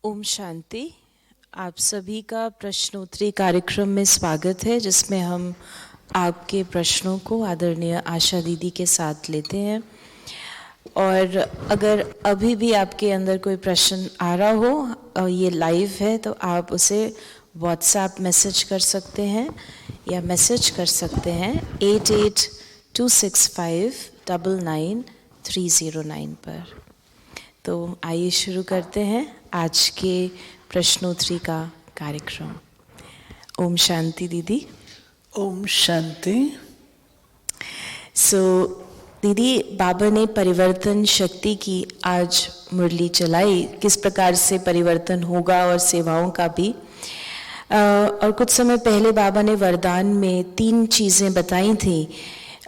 ओम शांति। आप सभी का प्रश्नोत्तरी कार्यक्रम में स्वागत है, जिसमें हम आपके प्रश्नों को आदरणीय आशा दीदी के साथ लेते हैं। और अगर अभी भी आपके अंदर कोई प्रश्न आ रहा हो, ये लाइव है, तो आप उसे व्हाट्सएप मैसेज कर सकते हैं या मैसेज कर सकते हैं 8826599309 पर। तो आइए शुरू करते हैं आज के प्रश्नोत्तरी का कार्यक्रम। ओम शांति दीदी। ओम शांति। दीदी, बाबा ने परिवर्तन शक्ति की आज मुरली चलाई, किस प्रकार से परिवर्तन होगा और सेवाओं का भी। और कुछ समय पहले बाबा ने वरदान में 3 चीज़ें बताई थी,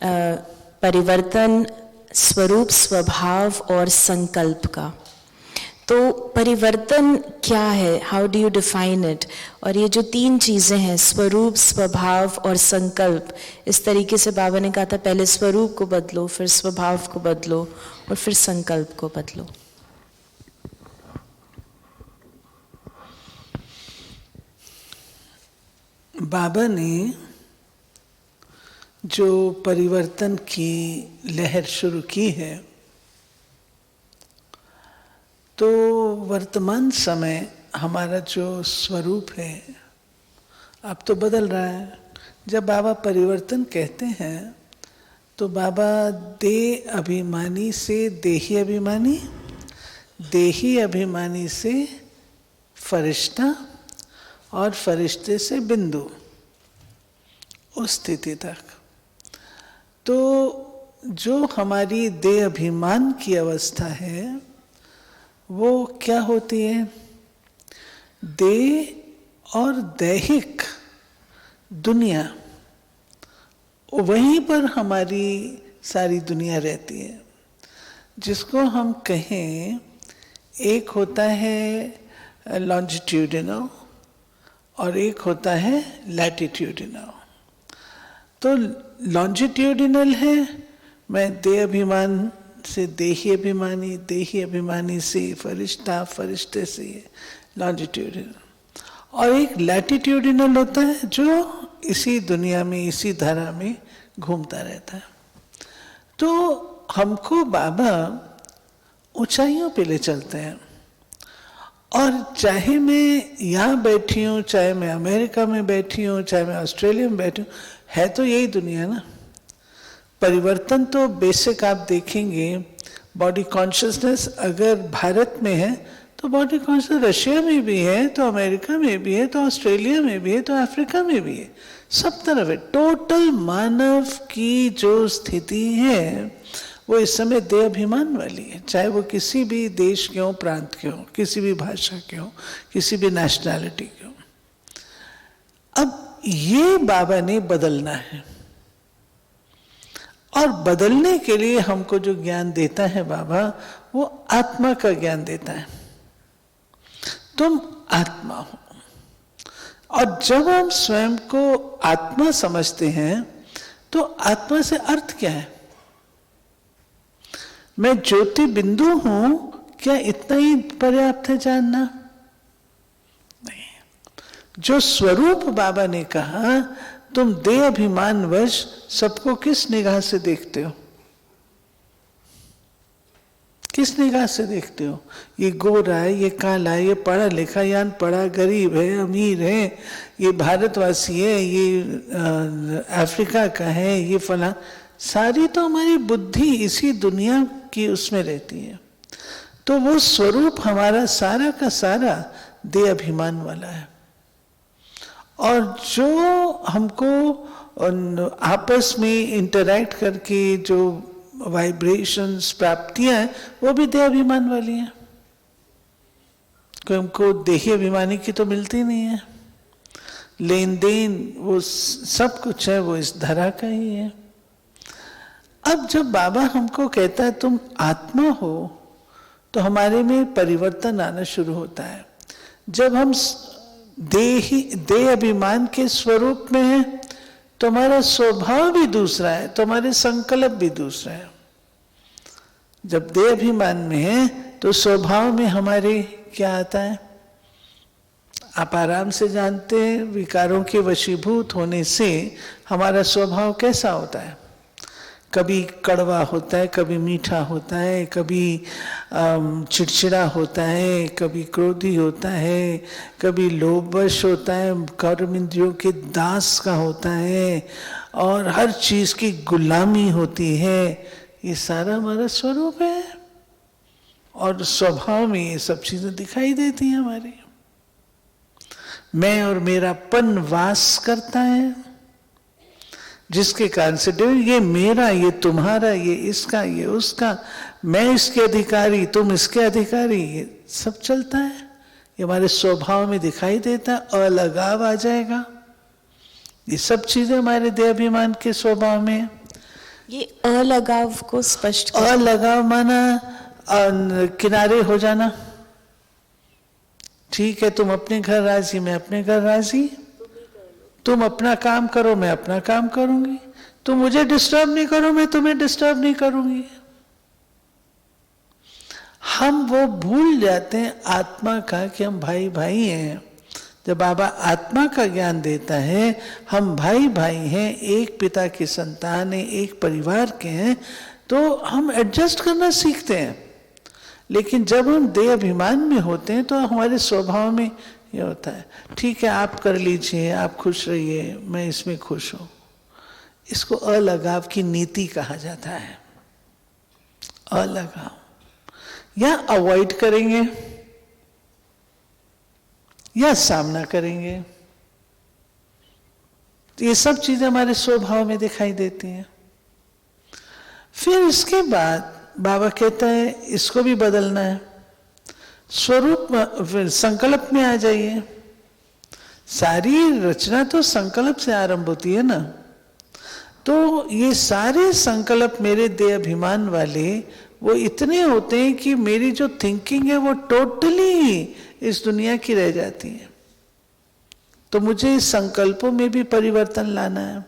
परिवर्तन, स्वरूप, स्वभाव और संकल्प का। तो परिवर्तन क्या है, how do you define it? और ये जो 3 चीज़ें हैं, स्वरूप, स्वभाव और संकल्प, इस तरीके से बाबा ने कहा था पहले स्वरूप को बदलो, फिर स्वभाव को बदलो और फिर संकल्प को बदलो। बाबा ने जो परिवर्तन की लहर शुरू की है, तो वर्तमान समय हमारा जो स्वरूप है अब तो बदल रहा है। जब बाबा परिवर्तन कहते हैं तो बाबा देह अभिमानी से देही अभिमानी, देही अभिमानी से फरिश्ता और फरिश्ते से बिंदु, उस स्थिति तक। तो जो हमारी देह अभिमान की अवस्था है वो क्या होती है? देह और दैहिक दुनिया, वहीं पर हमारी सारी दुनिया रहती है। जिसको हम कहें, एक होता है लॉन्जिट्यूडिनल और एक होता है लैटिट्यूडिनल। तो लॉन्जिट्यूडिनल है, मैं देह अभिमान से देही अभिमानी, देही अभिमानी से फरिश्ता, फरिश्ते से लॉन्जिट्यूडिनल। और एक लैटिट्यूडिनल होता है जो इसी दुनिया में, इसी धारा में घूमता रहता है। तो हमको बाबा ऊंचाइयों पे ले चलते हैं। और चाहे मैं यहाँ बैठी हूँ, चाहे मैं अमेरिका में बैठी हूँ, चाहे मैं ऑस्ट्रेलिया में बैठी हूँ, है तो यही दुनिया ना। परिवर्तन तो बेसिक आप देखेंगे, बॉडी कॉन्शियसनेस अगर भारत में है तो बॉडी कॉन्शियसनेस रशिया में भी है, तो अमेरिका में भी है, तो ऑस्ट्रेलिया में भी है, तो अफ्रीका में भी है, सब तरफ है। टोटल मानव की जो स्थिति है वो इस समय देह अभिमान वाली है, चाहे वो किसी भी देश के हो, प्रांत के हो, किसी भी भाषा के हो, किसी भी नेशनैलिटी के हो। अब ये बाबा ने बदलना है, और बदलने के लिए हमको जो ज्ञान देता है बाबा, वो आत्मा का ज्ञान देता है। तुम आत्मा हो। और जब हम स्वयं को आत्मा समझते हैं तो आत्मा से अर्थ क्या है? मैं ज्योति बिंदु हूं, क्या इतना ही पर्याप्त है जानना? नहीं। जो स्वरूप बाबा ने कहा, तुम देह अभिमान वश सबको किस निगाह से देखते हो? किस निगाह से देखते हो? ये गोरा है, ये काला है, ये पढ़ा लिखा, ये अनपढ़ा, गरीब है, अमीर है, ये भारतवासी है, ये अफ्रीका का है, ये फला। सारी तो हमारी बुद्धि इसी दुनिया की उसमें रहती है। तो वो स्वरूप हमारा सारा का सारा देह अभिमान वाला है। और जो हमको आपस में इंटरैक्ट करके जो वाइब्रेशंस, प्राप्तियां हैं, वो भी देह अभिमान वाली हैं। कोई हमको देही अभिमानी की तो मिलती नहीं है। लेन देन, वो सब कुछ है वो इस धरा का ही है। अब जब बाबा हमको कहता है तुम आत्मा हो, तो हमारे में परिवर्तन आना शुरू होता है। जब हम देह अभिमान के स्वरूप में है तो हमारा स्वभाव भी दूसरा है, तो हमारे संकल्प भी दूसरा है। जब देह अभिमान में है तो स्वभाव में हमारे क्या आता है? आप आराम से जानते हैं विकारों के वशीभूत होने से हमारा स्वभाव कैसा होता है। कभी कड़वा होता है, कभी मीठा होता है, कभी चिड़चिड़ा होता है, कभी क्रोधी होता है, कभी लोभवश होता है, कर्म इंद्रियों के दास का होता है, और हर चीज की गुलामी होती है। ये सारा हमारा स्वरूप है और स्वभाव में ये सब चीजें दिखाई देती हैं हमारी। मैं और मेरापन वास करता है, जिसके कारण से ये मेरा, ये तुम्हारा, ये इसका, ये उसका, मैं इसके अधिकारी, तुम इसके अधिकारी, ये सब चलता है। ये हमारे स्वभाव में दिखाई देता है। अलगाव आ जाएगा। ये सब चीजें हमारे देहाभिमान के स्वभाव में है। ये अलगाव को स्पष्ट अलगाव माना किनारे हो जाना। ठीक है, तुम अपने घर राजी, मैं अपने घर राजी, तुम अपना काम करो, मैं अपना काम करूंगी, तुम मुझे डिस्टर्ब नहीं करो, मैं तुम्हें डिस्टर्ब नहीं करूंगी। हम वो भूल जाते हैं आत्मा का कि हम भाई भाई हैं। जब बाबा आत्मा का ज्ञान देता है, हम भाई भाई हैं, एक पिता की संतान है, एक परिवार के हैं, तो हम एडजस्ट करना सीखते हैं। लेकिन जब हम देह अभिमान में होते हैं तो हमारे स्वभाव में ये होता है, ठीक है आप कर लीजिए, आप खुश रहिए, मैं इसमें खुश हूं। इसको अलगाव की नीति कहा जाता है। अलगाव या अवॉइड करेंगे या सामना करेंगे, तो ये सब चीजें हमारे स्वभाव में दिखाई देती हैं। फिर इसके बाद बाबा कहता है इसको भी बदलना है। स्वरूप संकल्प में आ जाइए। सारी रचना तो संकल्प से आरंभ होती है ना। तो ये सारे संकल्प मेरे देह अभिमान वाले वो इतने होते हैं कि मेरी जो थिंकिंग है वो टोटली इस दुनिया की रह जाती है। तो मुझे इस संकल्पों में भी परिवर्तन लाना है।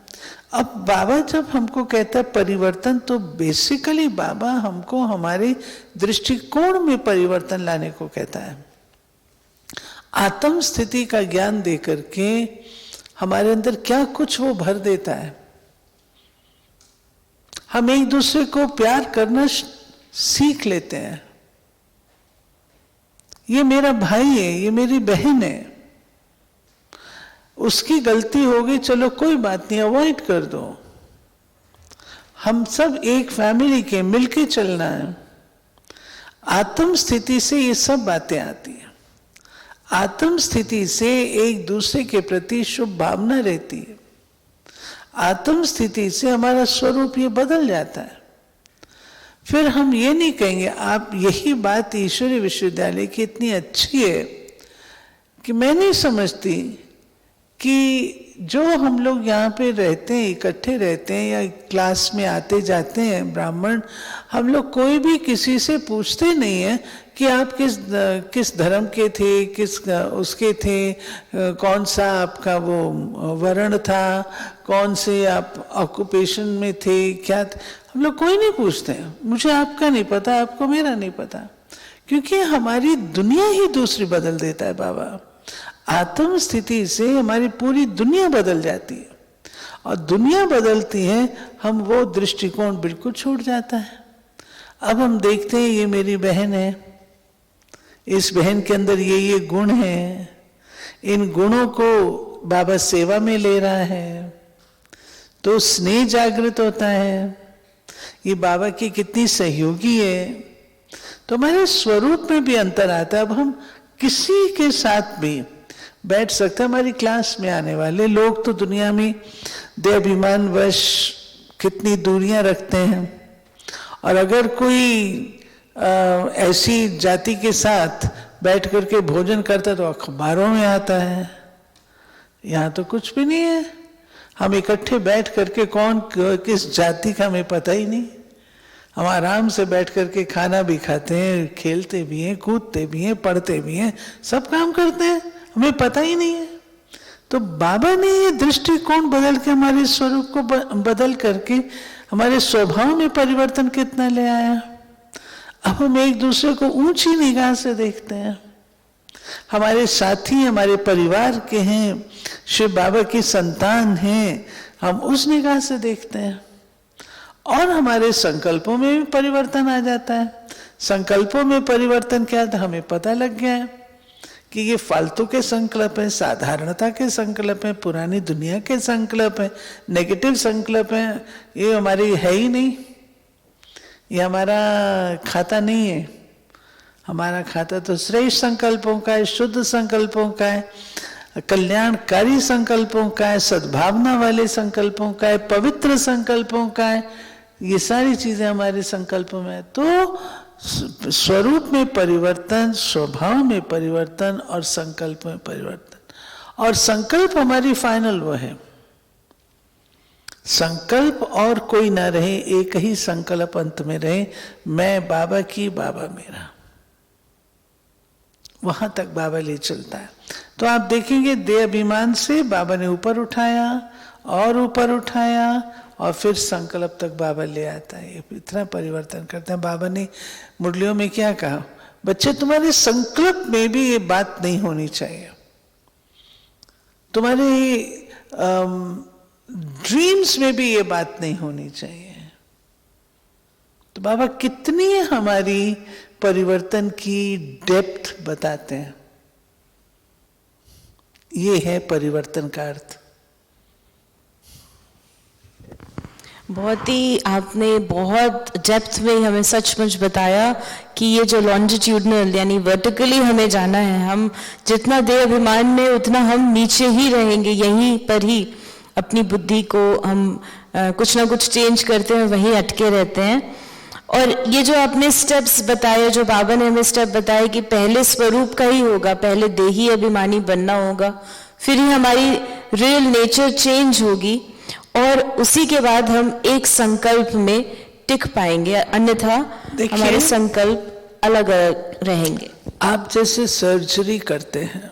अब बाबा जब हमको कहता है परिवर्तन, तो बेसिकली बाबा हमको हमारे दृष्टिकोण में परिवर्तन लाने को कहता है। आत्म स्थिति का ज्ञान देकर के हमारे अंदर क्या कुछ वो भर देता है। हम एक दूसरे को प्यार करना सीख लेते हैं। ये मेरा भाई है, ये मेरी बहन है, उसकी गलती होगी, चलो कोई बात नहीं, अवॉइड कर दो। हम सब एक फैमिली के, मिलके चलना है। आत्म स्थिति से ये सब बातें आती हैं। आत्म स्थिति से एक दूसरे के प्रति शुभ भावना रहती है। आत्म स्थिति से हमारा स्वरूप ये बदल जाता है। फिर हम ये नहीं कहेंगे, आप यही बात ईश्वरीय विश्वविद्यालय की इतनी अच्छी है कि मैं नहीं समझती कि जो हम लोग यहाँ पे रहते हैं, इकट्ठे रहते हैं या क्लास में आते जाते हैं ब्राह्मण, हम लोग कोई भी किसी से पूछते नहीं है कि आप किस धर्म के थे, किस उसके थे, कौन सा आपका वो वर्ण था, कौन से आप ऑक्यूपेशन में थे, क्या थे। हम लोग कोई नहीं पूछते हैं। मुझे आपका नहीं पता, आपको मेरा नहीं पता, क्योंकि हमारी दुनिया ही दूसरी बदल देता है बाबा। आत्म स्थिति से हमारी पूरी दुनिया बदल जाती है, और दुनिया बदलती है, हम वो दृष्टिकोण बिल्कुल छूट जाता है। अब हम देखते हैं ये मेरी बहन है, इस बहन के अंदर ये गुण है, इन गुणों को बाबा सेवा में ले रहा है, तो स्नेह जागृत होता है। ये बाबा की कितनी सहयोगी है, तो हमारे स्वरूप में भी अंतर आता है। अब हम किसी के साथ भी बैठ सकते हैं। हमारी क्लास में आने वाले लोग तो दुनिया में देहाभिमान वश कितनी दूरियां रखते हैं, और अगर कोई ऐसी जाति के साथ बैठ करके भोजन करता है तो अखबारों में आता है। यहाँ तो कुछ भी नहीं है। हम इकट्ठे बैठ करके कौन किस जाति का हमें पता ही नहीं। हम आराम से बैठ करके खाना भी खाते हैं, खेलते भी हैं, कूदते भी हैं, पढ़ते भी हैं, सब काम करते हैं, हमें पता ही नहीं है। तो बाबा ने ये दृष्टिकोण बदल के हमारे स्वरूप को बदल करके हमारे स्वभाव में परिवर्तन कितना ले आया। अब हम एक दूसरे को ऊंची निगाह से देखते हैं। हमारे साथी हमारे परिवार के हैं, शिव बाबा की संतान हैं, हम उस निगाह से देखते हैं। और हमारे संकल्पों में भी परिवर्तन आ जाता है। संकल्पों में परिवर्तन क्या है, हमें पता लग गया है कि ये फालतू के संकल्प हैं, साधारणता के संकल्प हैं, पुरानी दुनिया के संकल्प हैं, नेगेटिव संकल्प हैं, ये हमारी है ही नहीं, ये हमारा खाता नहीं है। हमारा खाता तो श्रेष्ठ संकल्पों का है, शुद्ध संकल्पों का है, कल्याणकारी संकल्पों का है, सद्भावना वाले संकल्पों का है, पवित्र संकल्पों का है। ये सारी चीजें हमारे संकल्पों में है। तो स्वरूप में परिवर्तन, स्वभाव में परिवर्तन और संकल्प में परिवर्तन। और संकल्प हमारी फाइनल वो है, संकल्प और कोई ना रहे, एक ही संकल्प अंत में रहे, मैं बाबा की, बाबा मेरा। वहां तक बाबा ले चलता है। तो आप देखेंगे देह अभिमान से बाबा ने ऊपर उठाया और ऊपर उठाया और फिर संकल्प तक बाबा ले आता है। इतना परिवर्तन करते हैं। बाबा ने मुरलियों में क्या कहा, बच्चे तुम्हारे संकल्प में भी ये बात नहीं होनी चाहिए, तुम्हारे ड्रीम्स में भी ये बात नहीं होनी चाहिए। तो बाबा कितनी हमारी परिवर्तन की डेप्थ बताते हैं। ये है परिवर्तन का अर्थ। बहुत ही आपने बहुत डेप्थ में हमें सचमुच बताया कि ये जो लॉन्जिट्यूडनल यानी वर्टिकली हमें जाना है, हम जितना देह अभिमान में उतना हम नीचे ही रहेंगे, यहीं पर ही अपनी बुद्धि को हम कुछ ना कुछ चेंज करते हैं, वहीं अटके रहते हैं। और ये जो आपने स्टेप्स बताए, जो बाबा ने हमें स्टेप बताए कि पहले स्वरूप का ही होगा, पहले देही अभिमानी बनना होगा, फिर ही हमारी रियल नेचर चेंज होगी और उसी के बाद हम एक संकल्प में टिक पाएंगे, अन्यथा हमारे संकल्प अलग अलग रहेंगे। आप जैसे सर्जरी करते हैं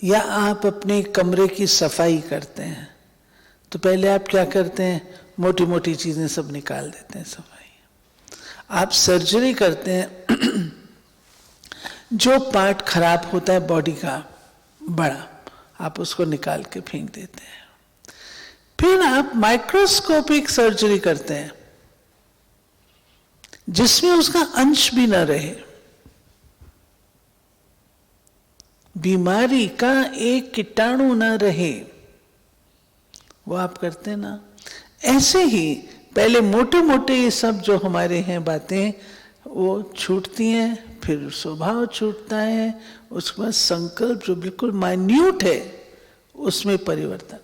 या आप अपने कमरे की सफाई करते हैं, तो पहले आप क्या करते हैं, मोटी मोटी चीजें सब निकाल देते हैं, सफाई। आप सर्जरी करते हैं, जो पार्ट खराब होता है बॉडी का बड़ा, आप उसको निकाल के फेंक देते हैं। फिर आप माइक्रोस्कोपिक सर्जरी करते हैं जिसमें उसका अंश भी न रहे, बीमारी का एक कीटाणु न रहे, वो आप करते हैं ना। ऐसे ही पहले मोटे मोटे ये सब जो हमारे हैं बातें वो छूटती हैं, फिर स्वभाव छूटता है, उसके बाद संकल्प जो बिल्कुल माइन्यूट है उसमें परिवर्तन।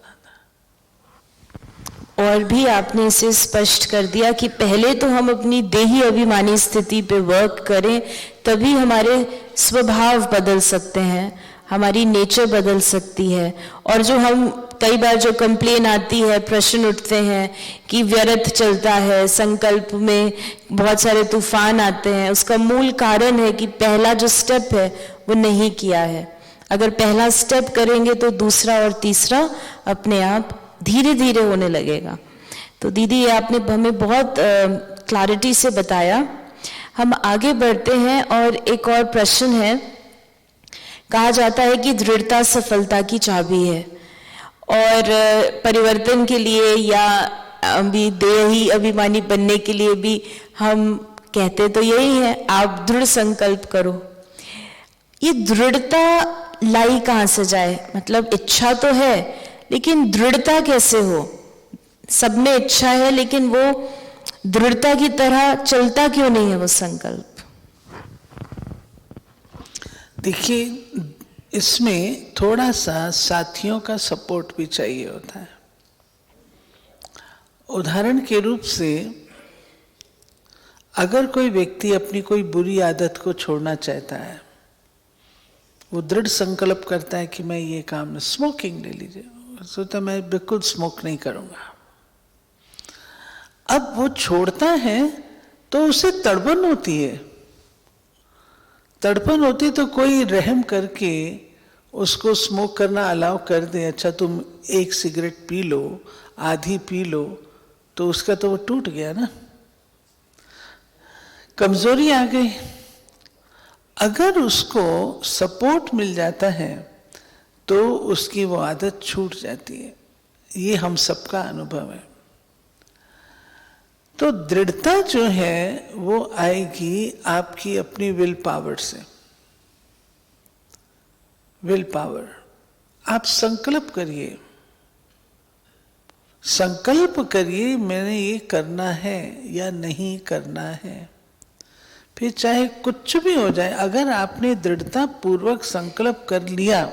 और भी आपने इसे स्पष्ट कर दिया कि पहले तो हम अपनी देही अभिमानी स्थिति पे वर्क करें, तभी हमारे स्वभाव बदल सकते हैं, हमारी नेचर बदल सकती है। और जो हम कई बार जो कंप्लेन आती है, प्रश्न उठते हैं कि व्यर्थ चलता है, संकल्प में बहुत सारे तूफान आते हैं, उसका मूल कारण है कि पहला जो स्टेप है वो नहीं किया है। अगर पहला स्टेप करेंगे तो दूसरा और तीसरा अपने आप धीरे धीरे होने लगेगा। तो दीदी ये आपने हमें बहुत क्लैरिटी से बताया। हम आगे बढ़ते हैं और एक और प्रश्न है। कहा जाता है कि दृढ़ता सफलता की चाबी है और परिवर्तन के लिए या अभी देही अभिमानी बनने के लिए भी हम कहते तो यही है, आप दृढ़ संकल्प करो। ये दृढ़ता लाई कहाँ से जाए? मतलब इच्छा तो है लेकिन दृढ़ता कैसे हो? सब में इच्छा है लेकिन वो दृढ़ता की तरह चलता क्यों नहीं है वो संकल्प? देखिए, इसमें थोड़ा सा साथियों का सपोर्ट भी चाहिए होता है। उदाहरण के रूप से अगर कोई व्यक्ति अपनी कोई बुरी आदत को छोड़ना चाहता है, वो दृढ़ संकल्प करता है कि मैं ये काम, स्मोकिंग ले लीजिए, सोचता मैं बिल्कुल स्मोक नहीं करूंगा। अब वो छोड़ता है तो उसे तड़पन होती है, तड़पन होती तो कोई रहम करके उसको स्मोक करना अलाउ कर दे, अच्छा तुम एक सिगरेट पी लो, आधी पी लो, तो उसका तो वो टूट गया ना, कमजोरी आ गई। अगर उसको सपोर्ट मिल जाता है तो उसकी वो आदत छूट जाती है। ये हम सबका अनुभव है। तो दृढ़ता जो है वो आएगी आपकी अपनी विल पावर से। विल पावर, आप संकल्प करिए, संकल्प करिए मैंने ये करना है या नहीं करना है, फिर चाहे कुछ भी हो जाए। अगर आपने दृढ़ता पूर्वक संकल्प कर लिया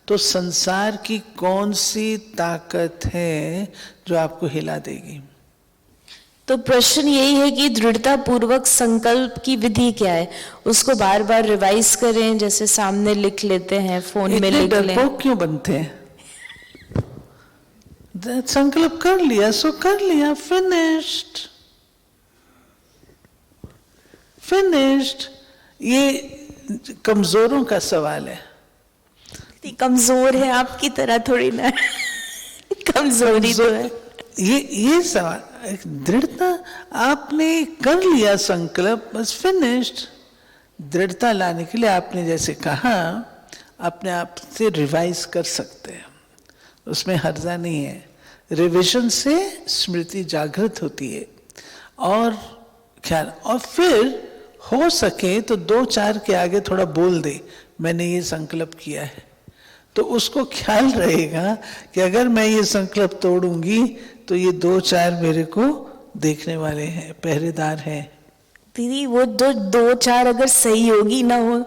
तो संसार की कौन सी ताकत है जो आपको हिला देगी। तो प्रश्न यही है कि दृढ़ता पूर्वक संकल्प की विधि क्या है? उसको बार बार रिवाइज करें, जैसे सामने लिख लेते हैं, फोन में लिख लें। डरपोक क्यों बनते हैं? संकल्प कर लिया सो कर लिया, फिनिश्ड फिनिश्ड। ये कमजोरों का सवाल है। कमजोर है आपकी तरह थोड़ी ना कमजोरी तो है। ये सवाल, दृढ़ता आपने कर लिया संकल्प, बस फिनिश्ड। दृढ़ता लाने के लिए आपने जैसे कहा अपने आप से रिवाइज कर सकते हैं, उसमें हर्जा नहीं है। रिविजन से स्मृति जागृत होती है और ख्याल, और फिर हो सके तो 2-4 के आगे थोड़ा बोल दे मैंने ये संकल्प किया है, तो उसको ख्याल रहेगा कि अगर मैं ये संकल्प तोड़ूंगी तो ये 2-4 मेरे को देखने वाले हैं, पहरेदार हैं। दीदी वो 2-4 अगर सही होगी ना हो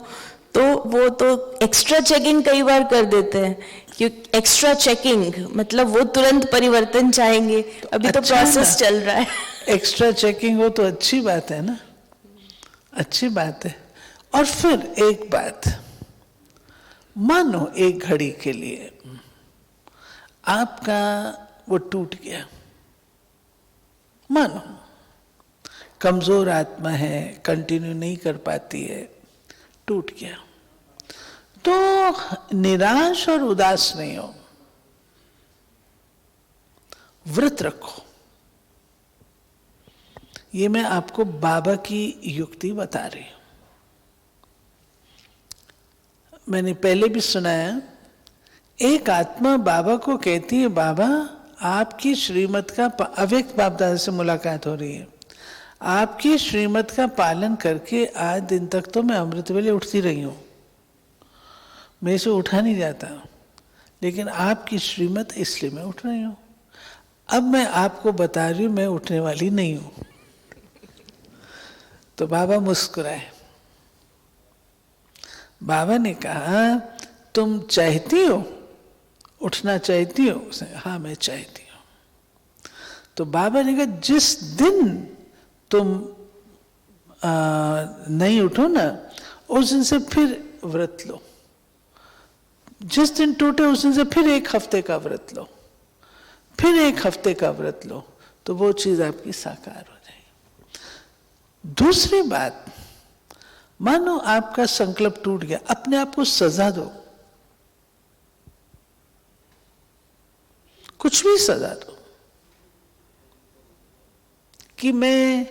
तो वो तो एक्स्ट्रा चेकिंग कई बार कर देते हैं, क्योंकि एक्स्ट्रा चेकिंग मतलब वो तुरंत परिवर्तन चाहेंगे। अभी तो प्रोसेस चल रहा है। एक्स्ट्रा चेकिंग हो तो अच्छी बात है ना, अच्छी बात है। और फिर एक बात, मानो एक घड़ी के लिए आपका वो टूट गया, मानो कमजोर आत्मा है, कंटिन्यू नहीं कर पाती है, टूट गया, तो निराश और उदास नहीं हो, व्रत रखो। ये मैं आपको बाबा की युक्ति बता रही हूं। मैंने पहले भी सुनाया, एक आत्मा बाबा को कहती है, बाबा आपकी श्रीमत का, अव्यक्त बाप दादा से मुलाकात हो रही है, आपकी श्रीमत का पालन करके आज दिन तक तो मैं अमृत वेले उठती रही हूं, मेरे से उठा नहीं जाता, लेकिन आपकी श्रीमत इसलिए मैं उठ रही हूं। अब मैं आपको बता रही हूं मैं उठने वाली नहीं हूं। तो बाबा मुस्कुराए। बाबा ने कहा तुम चाहती हो, उठना चाहती हो? उसने हाँ मैं चाहती हूं। तो बाबा ने कहा जिस दिन तुम नहीं उठो ना, उस दिन से फिर व्रत लो, जिस दिन टूटे उस दिन से फिर 1 हफ्ते का व्रत लो, फिर 1 हफ्ते का व्रत लो, तो वो चीज आपकी साकार हो जाएगी। दूसरी बात, मानो आपका संकल्प टूट गया, अपने आप को सजा दो, कुछ भी सजा दो कि मैं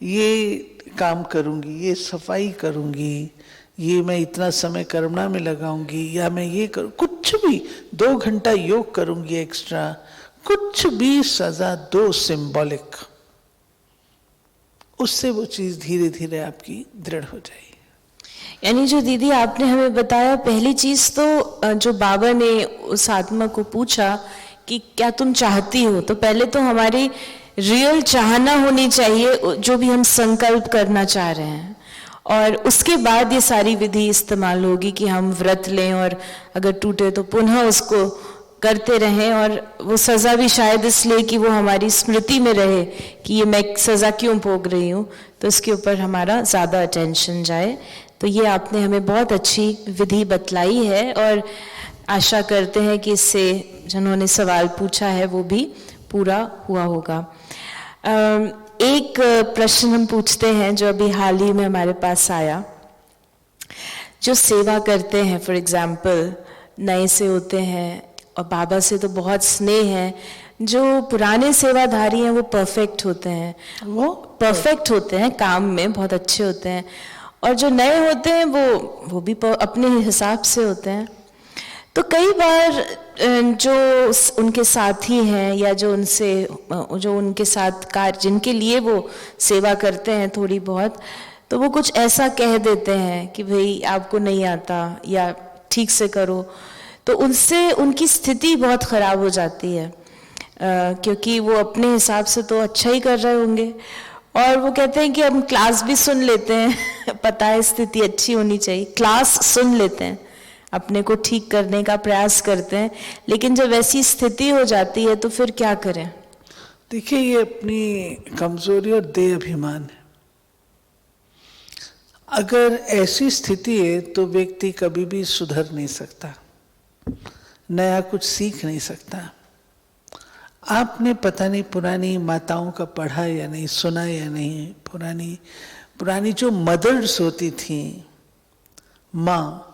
ये काम करूंगी, ये सफाई करूंगी, ये मैं इतना समय कर्मणा में लगाऊंगी, या मैं ये करूं, कुछ भी 2 घंटा योग करूंगी एक्स्ट्रा, कुछ भी सजा दो सिंबॉलिक, उससे वो चीज धीरे धीरे आपकी दृढ़ हो जाएगी। यानी जो दीदी आपने हमें बताया, पहली चीज तो जो बाबा ने उस आत्मा को पूछा कि क्या तुम चाहती हो, तो पहले तो हमारी रियल चाहना होनी चाहिए जो भी हम संकल्प करना चाह रहे हैं, और उसके बाद ये सारी विधि इस्तेमाल होगी कि हम व्रत लें और अगर टूटे तो पुनः उसको करते रहें, और वो सज़ा भी शायद इसलिए कि वो हमारी स्मृति में रहे कि ये मैं सज़ा क्यों भोग रही हूँ, तो इसके ऊपर हमारा ज़्यादा अटेंशन जाए। तो ये आपने हमें बहुत अच्छी विधि बतलाई है, और आशा करते हैं कि इससे जिन्होंने सवाल पूछा है वो भी पूरा हुआ होगा। एक प्रश्न हम पूछते हैं जो अभी हाल ही में हमारे पास आया। जो सेवा करते हैं, फॉर एग्जाम्पल नए से होते हैं और बाबा से तो बहुत स्नेह है, जो पुराने सेवाधारी हैं वो परफेक्ट होते हैं, वो परफेक्ट होते हैं, काम में बहुत अच्छे होते हैं, और जो नए होते हैं वो भी अपने हिसाब से होते हैं। तो कई बार जो उनके साथी हैं या जो उनके साथ कार्य जिनके लिए वो सेवा करते हैं थोड़ी बहुत, तो वो कुछ ऐसा कह देते हैं कि भाई आपको नहीं आता या ठीक से करो, तो उनसे उनकी स्थिति बहुत ख़राब हो जाती है, क्योंकि वो अपने हिसाब से तो अच्छा ही कर रहे होंगे और वो कहते हैं कि हम क्लास भी सुन लेते हैं पता है स्थिति अच्छी होनी चाहिए, क्लास सुन लेते हैं, अपने को ठीक करने का प्रयास करते हैं, लेकिन जब ऐसी स्थिति हो जाती है तो फिर क्या करें? देखिए, ये अपनी कमजोरी और देह अभिमान है। अगर ऐसी स्थिति है तो व्यक्ति कभी भी सुधर नहीं सकता, नया कुछ सीख नहीं सकता। आपने पता नहीं पुरानी माताओं का पढ़ा या नहीं, सुना या नहीं, पुरानी जो मदर्स होती थी, माँ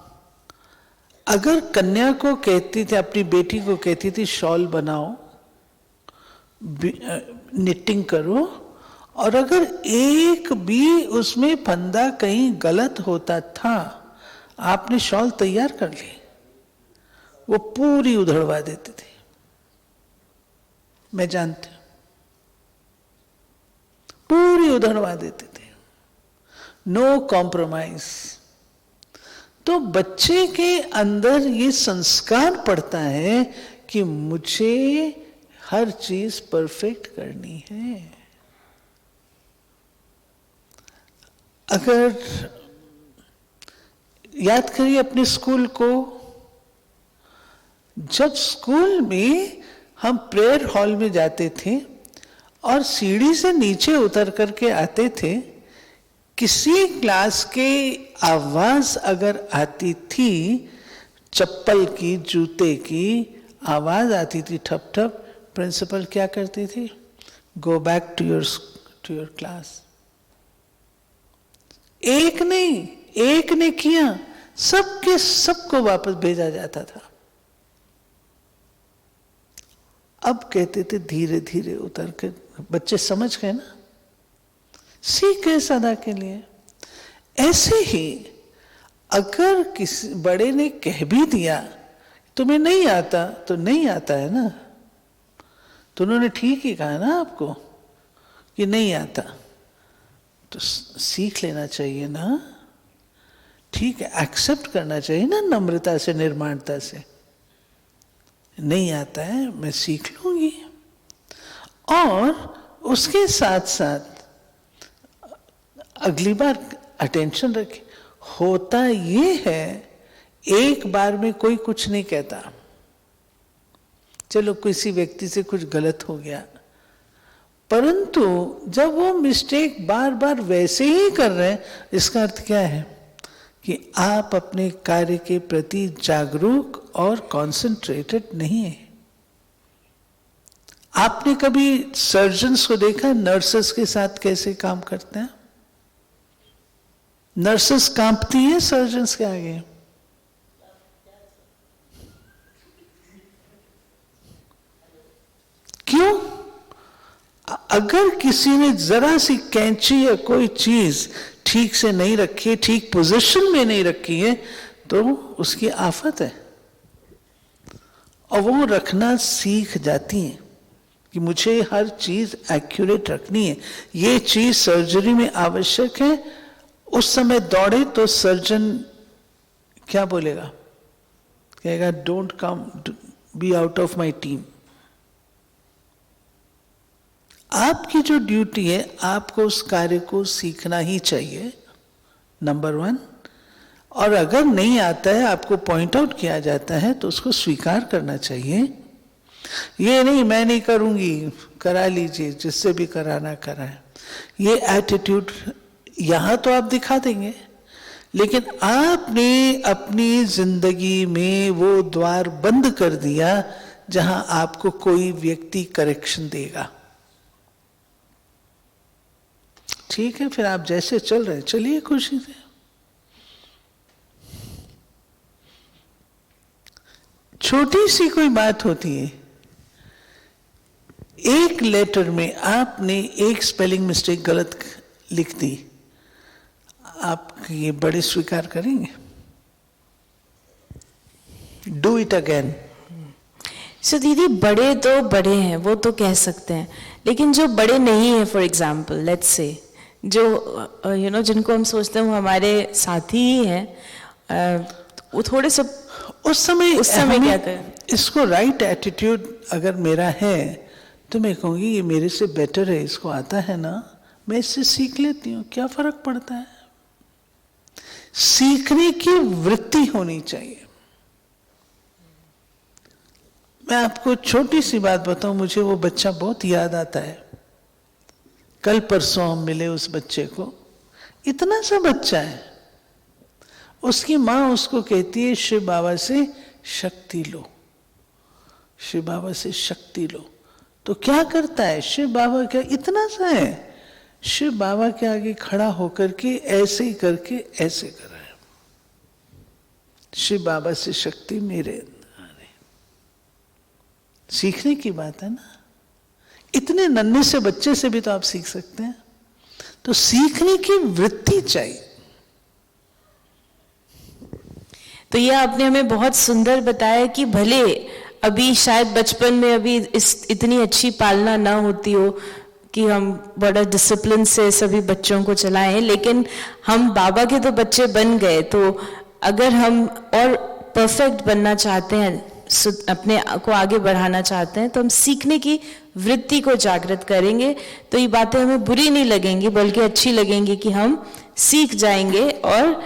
अगर कन्या को कहती थी, अपनी बेटी को कहती थी शॉल बनाओ, निटिंग करो, और अगर एक भी उसमें फंदा कहीं गलत होता था, आपने शॉल तैयार कर ली, वो पूरी उधड़वा देती थी। मैं जानती हूं, पूरी उधड़वा देती थी, नो कॉम्प्रोमाइज। तो बच्चे के अंदर ये संस्कार पड़ता है कि मुझे हर चीज परफेक्ट करनी है। अगर याद करिए अपने स्कूल को, जब स्कूल में हम प्रेयर हॉल में जाते थे और सीढ़ी से नीचे उतर करके आते थे, किसी क्लास के आवाज अगर आती थी, चप्पल की, जूते की आवाज आती थी ठप ठप, प्रिंसिपल क्या करती थी? Go back to your class. एक ने किया, सबको वापस भेजा जाता था। अब कहते थे धीरे धीरे उतर के, बच्चे समझ गए ना, सीख गए सदा के लिए। ऐसे ही अगर किसी बड़े ने कह भी दिया तुम्हें नहीं आता, तो नहीं आता है ना, तो उन्होंने ठीक ही कहा ना आपको कि नहीं आता, तो सीख लेना चाहिए ना, ठीक है, एक्सेप्ट करना चाहिए ना, नम्रता से, निर्माणता से। नहीं आता है, मैं सीख लूंगी। और उसके साथ साथ अगली बार अटेंशन रखें। होता ये है, एक बार में कोई कुछ नहीं कहता, चलो किसी व्यक्ति से कुछ गलत हो गया, परंतु जब वो मिस्टेक बार बार वैसे ही कर रहे हैं, इसका अर्थ क्या है कि आप अपने कार्य के प्रति जागरूक और कॉन्सेंट्रेटेड नहीं है। आपने कभी सर्जन्स को देखा नर्सेस के साथ कैसे काम करते हैं? नर्सेस कांपती है सर्जन्स के आगे। क्यों? अगर किसी ने जरा सी कैंची या कोई चीज ठीक से नहीं रखी है, ठीक पोजीशन में नहीं रखी है, तो उसकी आफत है। और वो रखना सीख जाती है कि मुझे हर चीज एक्यूरेट रखनी है, ये चीज सर्जरी में आवश्यक है। उस समय दौड़े तो सर्जन क्या बोलेगा? कहेगा don't come, be out of my team. आपकी जो ड्यूटी है, आपको उस कार्य को सीखना ही चाहिए, नंबर 1। और अगर नहीं आता है, आपको पॉइंट आउट किया जाता है, तो उसको स्वीकार करना चाहिए। ये नहीं मैं नहीं करूंगी, करा लीजिए, जिससे भी कराना कराए, ये एटीट्यूड यहां तो आप दिखा देंगे, लेकिन आपने अपनी जिंदगी में वो द्वार बंद कर दिया जहां आपको कोई व्यक्ति करेक्शन देगा। ठीक है, फिर आप जैसे चल रहे हैं चलिए खुशी से। छोटी सी कोई बात होती है, एक लेटर में आपने एक स्पेलिंग मिस्टेक गलत लिख दी, आप ये बड़े स्वीकार करेंगे? Do it again. सो दीदी, बड़े तो बड़े हैं, वो तो कह सकते हैं, लेकिन जो बड़े नहीं है, फॉर एग्जाम्पल लेट्स से, जो जिनको हम सोचते हैं वो हमारे साथी ही हैं, वो थोड़े से उस समय क्या करें? इसको राइट एटीट्यूड अगर मेरा है तो मैं कहूँगी ये मेरे से बेटर है, इसको आता है ना, मैं इससे सीख लेती हूँ, क्या फर्क पड़ता है। सीखने की वृत्ति होनी चाहिए। मैं आपको छोटी सी बात बताऊं, मुझे वो बच्चा बहुत याद आता है। कल परसों हम मिले उस बच्चे को, इतना सा बच्चा है, उसकी माँ उसको कहती है शिव बाबा से शक्ति लो, शिव बाबा से शक्ति लो। तो क्या करता है शिव बाबा, क्या इतना सा है, शिव बाबा के आगे खड़ा होकर के ऐसे ही करके ऐसे कर रहा है, शिव बाबा से शक्ति मेरे अंदर आ रही। सीखने की बात है ना, इतने नन्हे से बच्चे से भी तो आप सीख सकते हैं। तो सीखने की वृत्ति चाहिए। तो ये आपने हमें बहुत सुंदर बताया कि भले अभी शायद बचपन में अभी इतनी अच्छी पालना ना होती हो कि हम बड़ा डिसिप्लिन से सभी बच्चों को चलाएं, लेकिन हम बाबा के तो बच्चे बन गए, तो अगर हम और परफेक्ट बनना चाहते हैं, अपने को आगे बढ़ाना चाहते हैं, तो हम सीखने की वृत्ति को जागृत करेंगे, तो ये बातें हमें बुरी नहीं लगेंगी, बल्कि अच्छी लगेंगी कि हम सीख जाएंगे और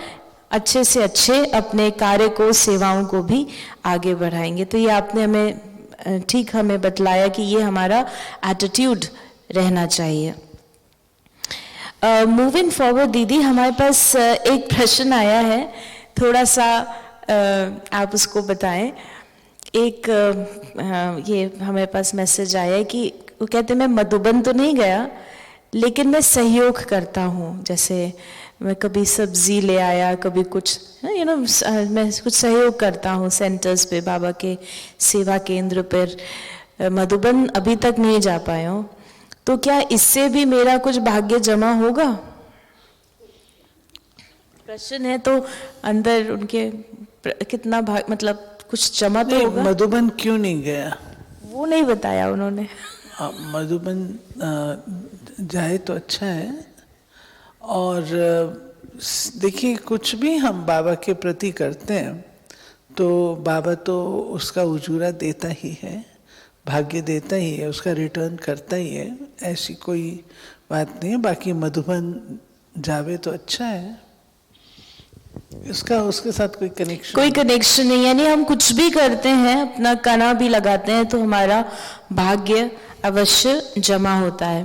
अच्छे से अच्छे अपने कार्य को, सेवाओं को भी आगे बढ़ाएंगे। तो ये आपने हमें ठीक हमें बतलाया कि ये हमारा एटीट्यूड रहना चाहिए। मूविंग फॉरवर्ड दीदी, हमारे पास एक प्रश्न आया है, थोड़ा सा आप उसको बताएं। एक ये हमारे पास मैसेज आया है कि वो कहते मैं मधुबन तो नहीं गया, लेकिन मैं सहयोग करता हूँ, जैसे मैं कभी सब्जी ले आया, कभी कुछ मैं कुछ सहयोग करता हूँ सेंटर्स पे, बाबा के सेवा केंद्र पर। मधुबन अभी तक नहीं जा पाया हूँ, तो क्या इससे भी मेरा कुछ भाग्य जमा होगा? प्रश्न है तो अंदर उनके कितना भाग, मतलब कुछ जमा तो होगा। मधुबन क्यों नहीं गया वो नहीं बताया उन्होंने। मधुबन जाए तो अच्छा है। और देखिए, कुछ भी हम बाबा के प्रति करते हैं तो बाबा तो उसका उजूरा देता ही है, भाग्य देता ही है, उसका रिटर्न करता ही है, ऐसी कोई बात नहीं है। बाकी मधुबन जावे तो अच्छा है, इसका उसके साथ कोई कनेक्शन नहीं, यानी हम कुछ भी करते हैं, अपना कना भी लगाते हैं, तो हमारा भाग्य अवश्य जमा होता है।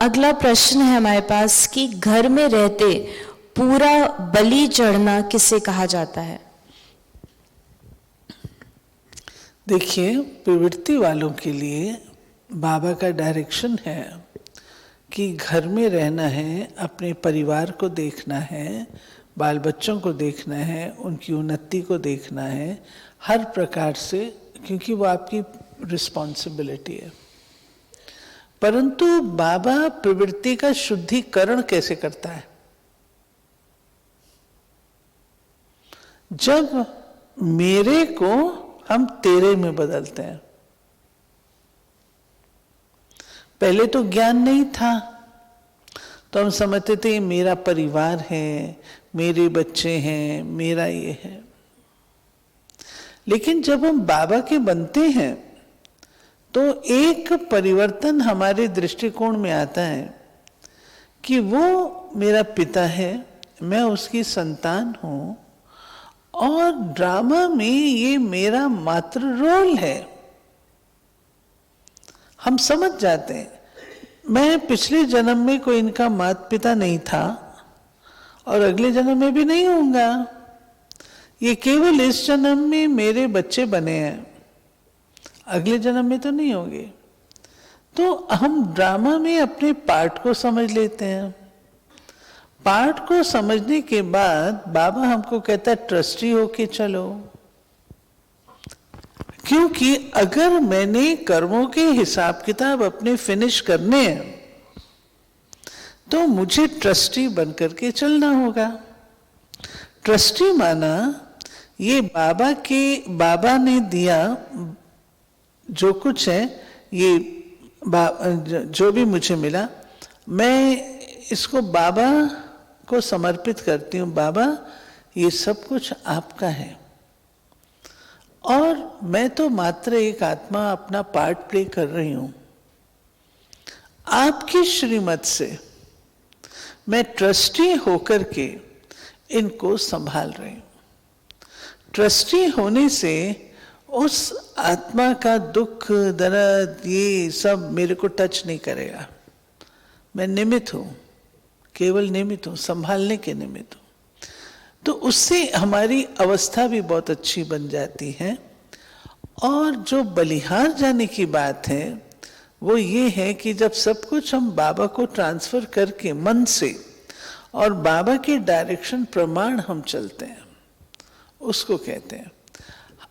अगला प्रश्न है हमारे पास कि घर में रहते पूरा बलि चढ़ना किसे कहा जाता है? देखिए, प्रवृत्ति वालों के लिए बाबा का डायरेक्शन है कि घर में रहना है, अपने परिवार को देखना है, बाल बच्चों को देखना है, उनकी उन्नति को देखना है हर प्रकार से, क्योंकि वो आपकी रिस्पॉन्सिबिलिटी है। परंतु बाबा प्रवृत्ति का शुद्धिकरण कैसे करता है? जब मेरे को हम तेरे में बदलते हैं। पहले तो ज्ञान नहीं था, तो हम समझते थे मेरा परिवार है, मेरे बच्चे हैं, मेरा ये है। लेकिन जब हम बाबा के बनते हैं तो एक परिवर्तन हमारे दृष्टिकोण में आता है कि वो मेरा पिता है, मैं उसकी संतान हूं, और ड्रामा में ये मेरा मात्र रोल है। हम समझ जाते हैं मैं पिछले जन्म में कोई इनका माता पिता नहीं था और अगले जन्म में भी नहीं होऊंगा, ये केवल इस जन्म में मेरे बच्चे बने हैं, अगले जन्म में तो नहीं होंगे। तो हम ड्रामा में अपने पार्ट को समझ लेते हैं। पार्ट को समझने के बाद बाबा हमको कहता है ट्रस्टी होके चलो, क्योंकि अगर मैंने कर्मों के हिसाब किताब अपने फिनिश करने हैं तो मुझे ट्रस्टी बन करके चलना होगा। ट्रस्टी माना ये बाबा ने दिया जो कुछ है, ये जो भी मुझे मिला, मैं इसको बाबा को समर्पित करती हूँ। बाबा, ये सब कुछ आपका है और मैं तो मात्र एक आत्मा अपना पार्ट प्ले कर रही हूँ। आपकी श्रीमत से मैं ट्रस्टी होकर के इनको संभाल रही हूँ। ट्रस्टी होने से उस आत्मा का दुख दर्द ये सब मेरे को टच नहीं करेगा। मैं निमित्त हूँ, केवल निमित्त हूँ, संभालने के निमित्त हूँ। तो उससे हमारी अवस्था भी बहुत अच्छी बन जाती है। और जो बलिहार जाने की बात है वो ये है कि जब सब कुछ हम बाबा को ट्रांसफर करके मन से और बाबा के डायरेक्शन प्रमाण हम चलते हैं, उसको कहते हैं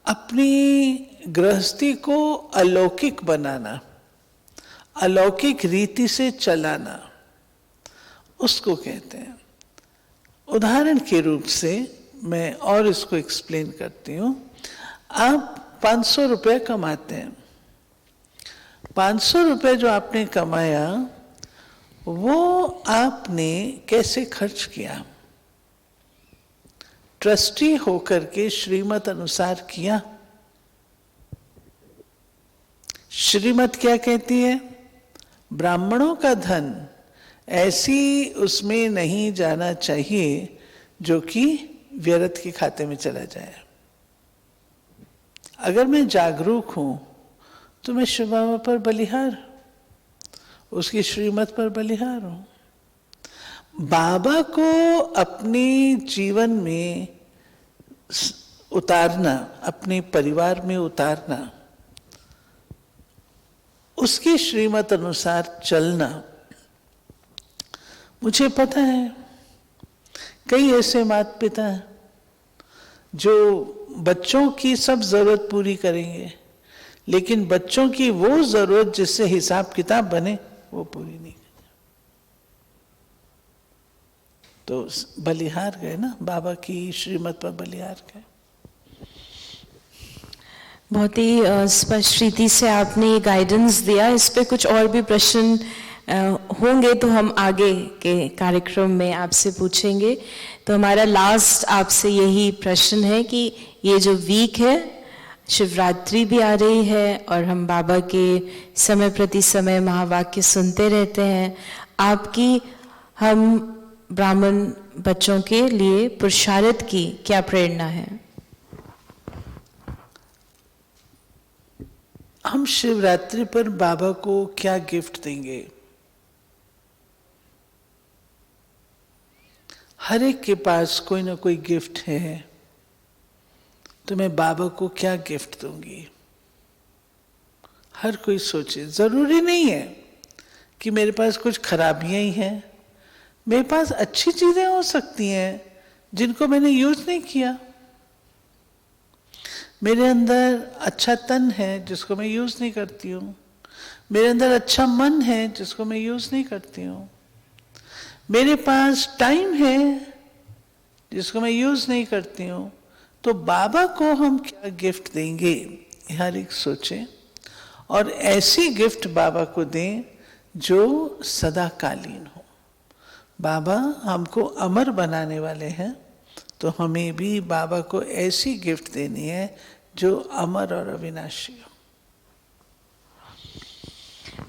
अपनी गृहस्थी को अलौकिक बनाना, अलौकिक रीति से चलाना, उसको कहते हैं। उदाहरण के रूप से मैं और इसको एक्सप्लेन करती हूँ। आप 500 रुपये कमाते हैं। 500 रुपये जो आपने कमाया वो आपने कैसे खर्च किया? ट्रस्टी होकर के श्रीमत अनुसार किया। श्रीमत क्या कहती है? ब्राह्मणों का धन ऐसी उसमें नहीं जाना चाहिए जो कि व्यर्थ के खाते में चला जाए। अगर मैं जागरूक हूं तो मैं शिव बाबा पर बलिहार, उसकी श्रीमत पर बलिहार हूं। बाबा को अपने जीवन में उतारना, अपने परिवार में उतारना, उसकी श्रीमत अनुसार चलना। मुझे पता है कई ऐसे माता पिता हैं जो बच्चों की सब जरूरत पूरी करेंगे, लेकिन बच्चों की वो जरूरत जिससे हिसाब किताब बने वो पूरी नहीं करेंगे। तो बलिहार गए ना, बाबा की श्रीमत पर बलिहार गए। बहुत ही स्पष्ट रीति से आपने गाइडेंस दिया। इस पे कुछ और भी प्रश्न होंगे तो हम आगे के कार्यक्रम में आपसे पूछेंगे। तो हमारा लास्ट आपसे यही प्रश्न है कि ये जो वीक है, शिवरात्रि भी आ रही है और हम बाबा के समय प्रति समय महावाक्य सुनते रहते हैं। आपकी हम ब्राह्मण बच्चों के लिए पुरुषार्थ की क्या प्रेरणा है? हम शिवरात्रि पर बाबा को क्या गिफ्ट देंगे? हर एक के पास कोई ना कोई गिफ्ट है, तो मैं बाबा को क्या गिफ्ट दूंगी? हर कोई सोचे। जरूरी नहीं है कि मेरे पास कुछ खराबियां ही हैं, मेरे पास अच्छी चीजें हो सकती हैं जिनको मैंने यूज नहीं किया। मेरे अंदर अच्छा तन है जिसको मैं यूज नहीं करती हूँ। मेरे अंदर अच्छा मन है जिसको मैं यूज नहीं करती हूँ। मेरे पास टाइम है जिसको मैं यूज नहीं करती हूँ। तो बाबा को हम क्या गिफ्ट देंगे, हर एक सोचे और ऐसी गिफ्ट बाबा को दें जो सदाकालीन हो। बाबा हमको अमर बनाने वाले हैं, तो हमें भी बाबा को ऐसी गिफ्ट देनी है जो अमर और अविनाशी हो।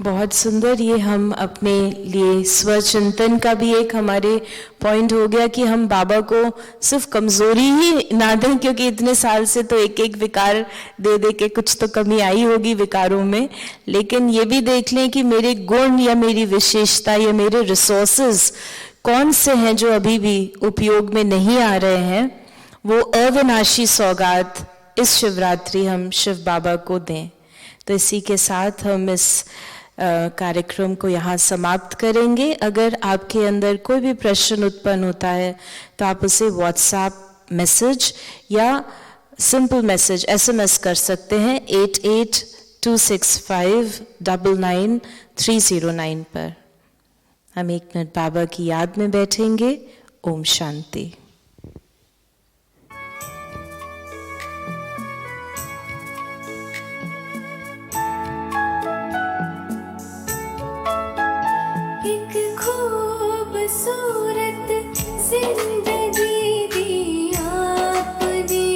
बहुत सुंदर। ये हम अपने लिए स्वचिंतन का भी एक हमारे पॉइंट हो गया कि हम बाबा को सिर्फ कमजोरी ही ना दें, क्योंकि इतने साल से तो एक एक विकार दे दे के कुछ तो कमी आई होगी विकारों में, लेकिन ये भी देख लें कि मेरे गुण या मेरी विशेषता या मेरे रिसोर्सेज कौन से हैं जो अभी भी उपयोग में नहीं आ रहे हैं। वो अविनाशी सौगात इस शिवरात्रि हम शिव बाबा को दें। तो इसी के साथ हम इस कार्यक्रम को यहाँ समाप्त करेंगे। अगर आपके अंदर कोई भी प्रश्न उत्पन्न होता है तो आप उसे व्हाट्सएप मैसेज या सिंपल मैसेज SMS कर सकते हैं 8826599309 पर। हम 1 मिनट बाबा की याद में बैठेंगे। ओम शांति। एक खूबसूरत जिंदगी दी आपने,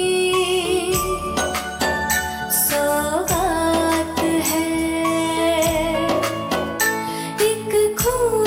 सौगात है एक खूब